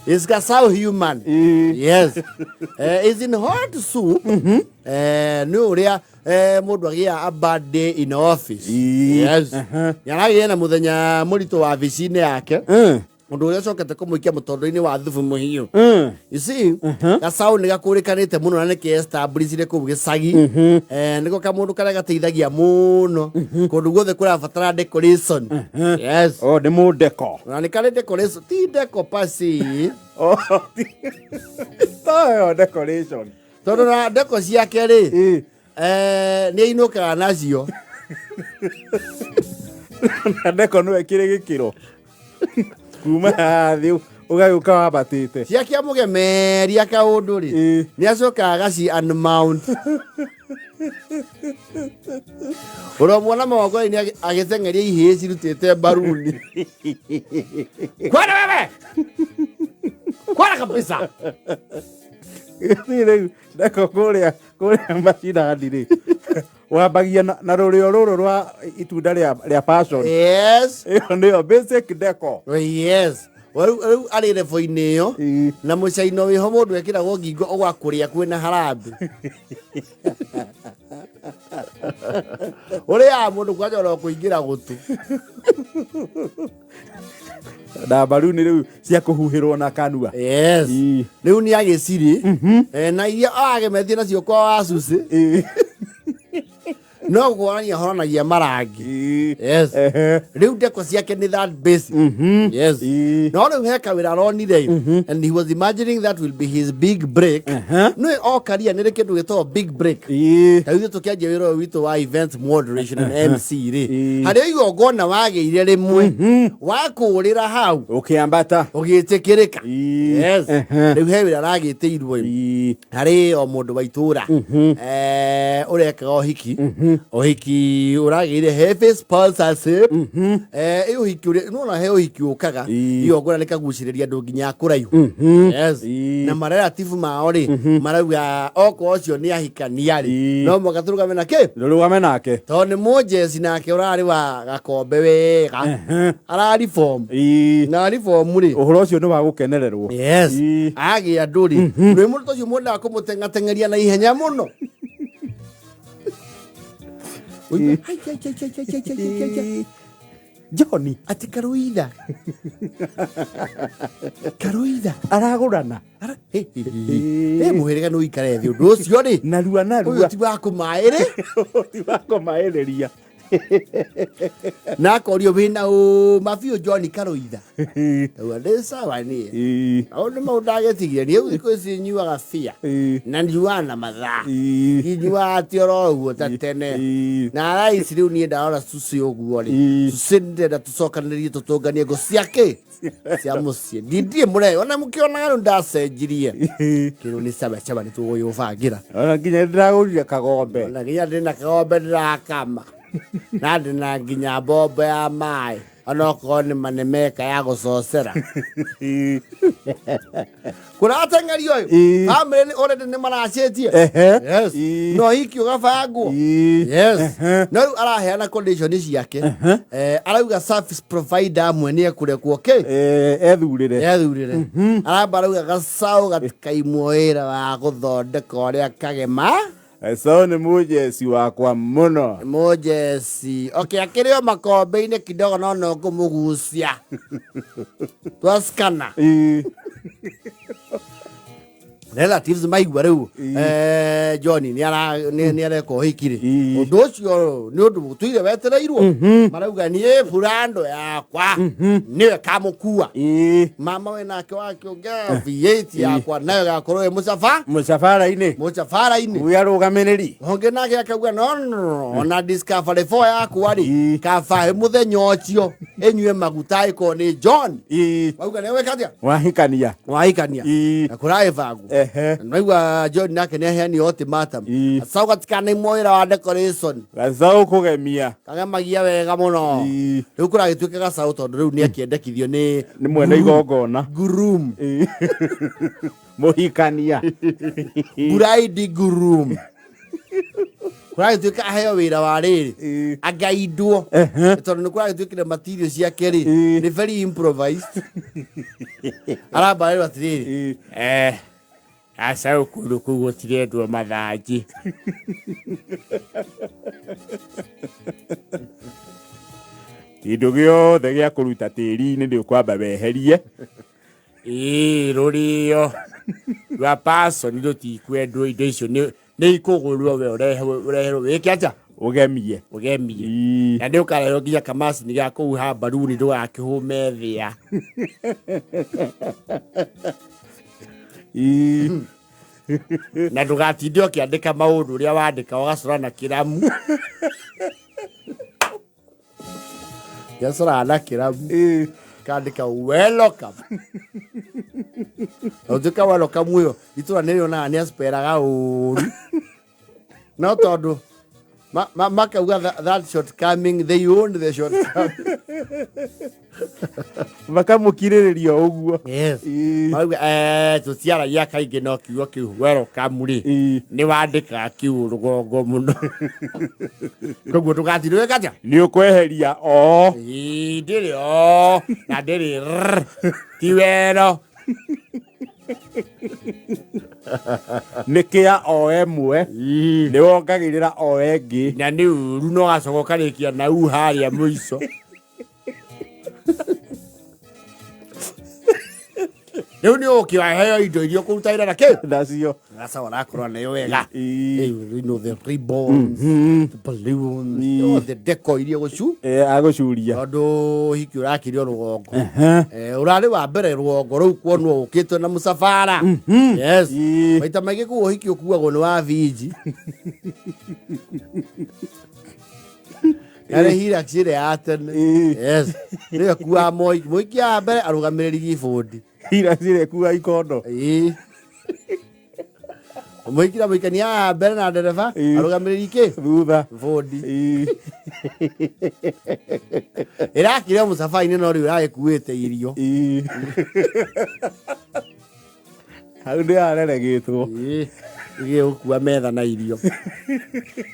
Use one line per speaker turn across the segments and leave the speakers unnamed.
Is Gacau human? Yes. Is in hot soup. No, rea mundu agia a bad day in office. Yes. Yaragia na muthenya murito wa vicine yake. Mundu uria cokete kumuikia mutondo-ini wa thubu muhiu. You see, Gacau ni gakurikanite muno na niki establishire ku gicagi. Niko kamundu karia gateithagia muno. Kundu guothe kurabatara decoration. Yes.
Oh, ni mu deco.
Na ni kare decoration, ti deco pasi.
Oh. Tayo decoration.
Tondu na deco ciake ri. Ni inukaga nacio.
Na deco no ekire gikiro. Kuma thiu ugaguka wabatite
ciake amugemeria kaundu ri ni acoka gaci unmount uromwona mawako ni agitengeria ihii cirutite baruni kwana wewe kwana kabisa
ni ndako kuria macina ndiri wabagia na rurio ruru rwa itunda ria passion.
Yes.
Ndio basic deco.
Yes. Waru ari revo-ini yo na mucaino wiho mundu ekiragwo ngingo ogwakuria kwina harambe uria mundu kwajora kuingira gutu
na baruni riu cia kuhuhirwo na kanua.
Yes. Riu ni agiciri na iria agemethie nacio kwa asuci no kuonania horanagia marangi. Yes. Riu deco ciake ni that basic. Yes. No riu heka wira ronire and he was imagining that will be his big break. No all career ni kindu gitwo big break. Tawithu tukianjia wira witu wa event moderation and MC ri hari igongona wageire rimwe wakurira hau
ukiambata
ugitikirika. Yes. Riu he wira ragitiirwo hari o mundu wa itura ureka ohiki uragire he face pulse uhiki no he uhiki ukaga iyo ngora nikaguciriria ndu nginya kuraihu. Yes. Na marelative mao ri marauga oko ocio ni ahikania ri no mugaturugame nake
rurugame nake
to ni mujeci nake urari wa gakombe wega arari form na ari form ri
uhoro ucio ni wa gukenererwo.
Yes. Agi anduri ni mundu ucio mundu akumutengatengeria na ihenya muno.
Johnny
ati karuida
aragurana
muhirega no ikare thi undu ucio ri
narua
uyu ti wa kumaire na korio wina o mafio Johnny karuida wa desa wani au ni maudagetigia ni uko sinyua gafia na ndiwana matha inyua atioro ugo tatene na raisi riu ni ndaora susi uguo ri susinde da tucokanirie tutunganie go ciake cia mucie ndindie mure ona mukiona ru ndacenjirie kiru ni chaba ni tuguyubangira
ona nginya ndiraguria kagombe
ona nginya ndina kagombe ndirakama na ndina nginya bombo ya mai ona kone manemeka ya gucocera kuna atengeri oyo family ni already ni maracetie. Yes. No hikio gabangu. Yes. No araheana condition ciake arauga service provider amwe ni ekurekwo
ethurire
arabarauga Gacau gatikaimwoira wa guthondeka uria kagema.
So ni mujeci wakwa muno.
Mujeci. Okay, akirio makombe-ini kidogo no kumugucia. Twaskana. Relatives maigua riu Johnny ni areko hikiri undu ucio ni undu tuire wetereirwo marauga ni burando yakwa ni kamukua mama we nake wake onga V8 yakwa nayo gakorwo musafara-ini
uya rugamiriri
onge nake akauga no na discovery 4 yakwa ri kafa muthenya ucio enywe maguta iko ni John wauga ni wekatia
wahikania
na kurai vangu naigua John nake ni aheani ultimatum Gacau gatikana moira wa decoration
Gacau kugemia
kagemagia wega muno riu kuragituika Gacau tondu riu ni akiendekithio ni
mwene igongona
groom
muhikania
bride groom Kura gituika aheo wira wa riri againdwo tondu kura gituikire material ciake ri ni very improvised aramba atiriri asa ukuru kugotiretwo mathanji
Kindu giothe gia kuruta tiri-ini ni ukwamba weherie
rurio rwa person rutikwendwo indo icio ni ikugurwo we ureherwo wiki atia
ugemie
na nä å karehwo nginya kamacini ga kå u ha mbaruni ndå gakä hå me thä a na ndå gatinde å kä andä ka maå ndå å rä a wandä ka ågacora na kä ramu gacora na kä ramu kandä ka welcome na å tuä ka welcome ä yo itå ra nä rä onaga nä asperaga å ru no tondå makauga that short coming they own the short coming
makamukirĩrĩria ũguo
mauga tũtiaragia kaingĩ no kiugo kĩu welcome rĩ nĩ wandĩkaga kiu rũgongo mũno koguo ndũgatinda wĩka atĩa
nĩ ũkweheria o
ndĩrĩ o na ndĩrĩ ti wero
nä o emwe nä wongagä rä o engä
na nä uru no gacoka karä kia na u harä a må ico rä u nä å kä aheo indo iria kå ruta ira na kä
nacio
gaca orakorwo nayo wega the ribbons the balloons the deco iria gå cu
agå curia
tondå hiki å rakä rio rå gongo å rarä wa mbere rå gongo rå u kuonwo å kä two na må cabara maita maingä kuo hiki å kuagwo nä wa vinji yarä hira cirä ya tene nä yo kuaga må ikia mbere arå gamä rä ri gibåndi
hira cirä kuga ikondo
må ikira må ikania haha mbere na ndereba arå gamä rä ri kä
thutha
båndi ä rakä rä må cabainä no rä u ragä kuä te irio
hau nä areregä two
gä gå kua metha na irio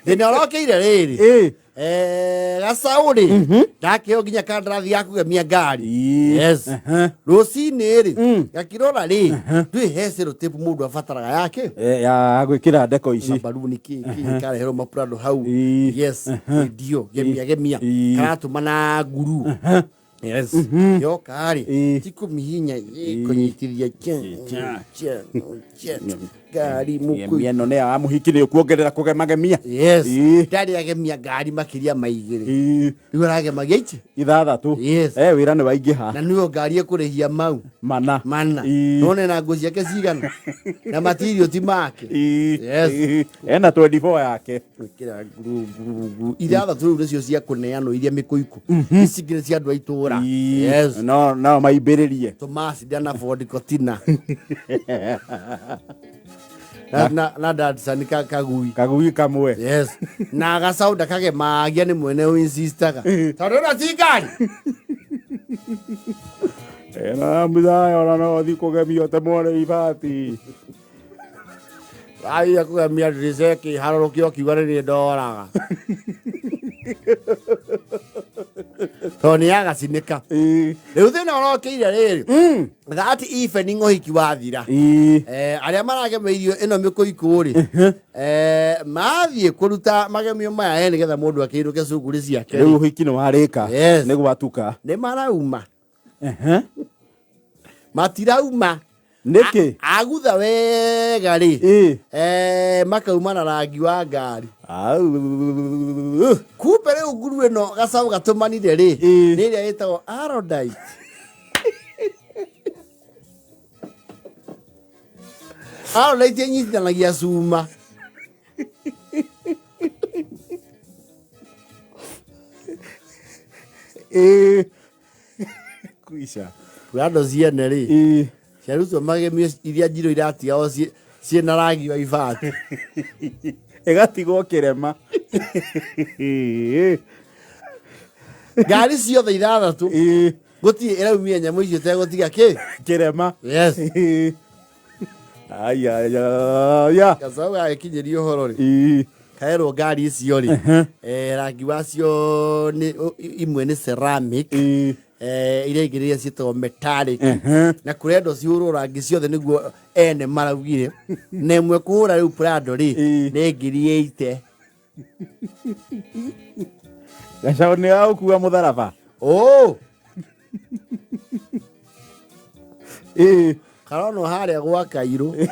thä na å rokä ire rä rä gacaå rä ndakä o nginya kandarathi ya kugemia ngari rå cinä rä gakirora rä ndwä hecä tape må ndå abataraga yake
ya gwä kä ra ndeko ici
mbaruni kareherwo mapurando hau ndio gemia karatå mana nguru yoka rä tikå mihinya kå nyitithia ngari
mieno nä ya må hiki nä å kuongerera kå gemagemia
ndarä agemia ngari makä ria maigä rä rä u aragemagia ici
ithathatå wä ra nä waingä ha
na nä o ngari ekå rä hia mau
mana
none na ngå ciake cigana na matirio ti make
ena 24 yake
kä ithathatå rä u nä cio cia kå neanwo iria mä kå ikå ici ngä nä cia andå a itå ra
no maimbä rä rie
tå macida na fondikotina na dadsani
kagui kamwe
na gacaå ndakagemagia nä mwene å insistaga tondå na ti ngari
ena mithaya ona no thi kå gemio te mwone ibati
aia kå gemia ndä harå rå kä o kiuga nä rä ndoraga tondå nä yagacinä ka rä u thä na å rokä ire rä rä that evening å hiki wathira arä a maragemeirio ä no mä kå ikå rä mathiä kå ruta magemio maya nä getha må ndå akä rå ke cungurä ciake
rä u å hiki nä warä ka nä gwatuka
nä marauma matirauma
nĩkĩ
agutha wega rĩ makauma na rangi wa ngari kumbe rĩu nguru ĩno gacaũ gatũmanire rĩ nĩ ĩrĩa ĩtagwo Arodite Arodite ĩnyitithanagia cuma
kuisha
Prado ciene rĩ ciarutwo magemio iria njirũ iratigao ciĩna rangi wa ibati
ĩgatigwo kĩrema
ngari ciothe ithathatũ gũtirĩ ĩraumia nyamũ icio tegũtiga
kĩrema
gacaũ gagĩkinyĩria ũhoro rĩ kaerwo ngari icio ri rangi wacio ni imwe ni ceramic iria ingĩ rĩrĩa ciĩtagwo metallic na kũrendwo cihũrwo rangi ciothe nĩguo ene maraugire na ĩmwe kũhũra rĩu Prado rĩ nĩ ngiri 80.
Gacau nĩ agũkua mũtharaba
karono harĩa gwa Kairũ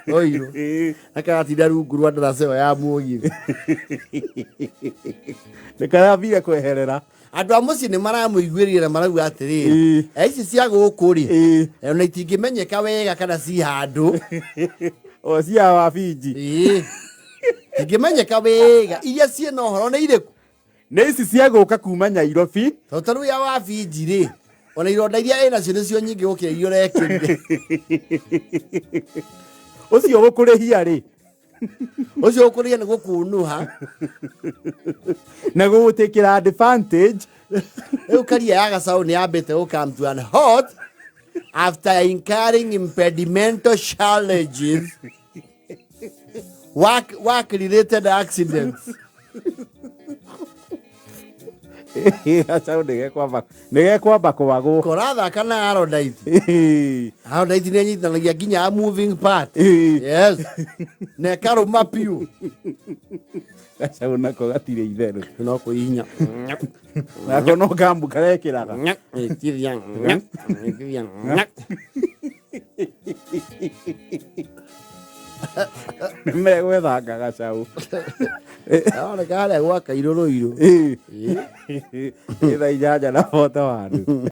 oirũ na karatinda rungu rwa ndaraca ĩyo ya mũgithe
nĩ karambire kweherera.
Andũ a mũciĩ nĩ maramũiguĩrĩire na marauga atĩrĩrĩ ici cia gũkũ rĩ ona itingĩmenyeka wega kana ci handũ
o cia wabinji
itingĩmenyeka wega iria ciĩna ũhoro nĩ irĩkũ
nĩ ici cia gũka kuma Nairobi
tondũ rĩu ya wabinji rĩ ona ironda iria ĩnacio nĩcio nyingĩ gũkĩra iria ũrekĩrire
ũcio gũkũrĩhia rĩ
ũcio gũkũrĩhia nĩ gũkũnũha
na gũgũtĩkĩra advantage.
Rĩu career ya Gacau nĩ yambĩte gũcome to an halt after incurring impedimental challenges work related accidents.
Gacau nĩgekwamba kwagwo
kũrathaka na Arodite. Arodite nĩ anyitithanagia nginya a moving part. Yes na ĩkarũma piũ.
Gacau nako gatirĩ itherũ
no kũhihinya
nako no kambu karekĩraga megwethanga Gacau
aoneka harĩa gwa Kairũ rũirũ
ĩtha inyanya na bota wandu.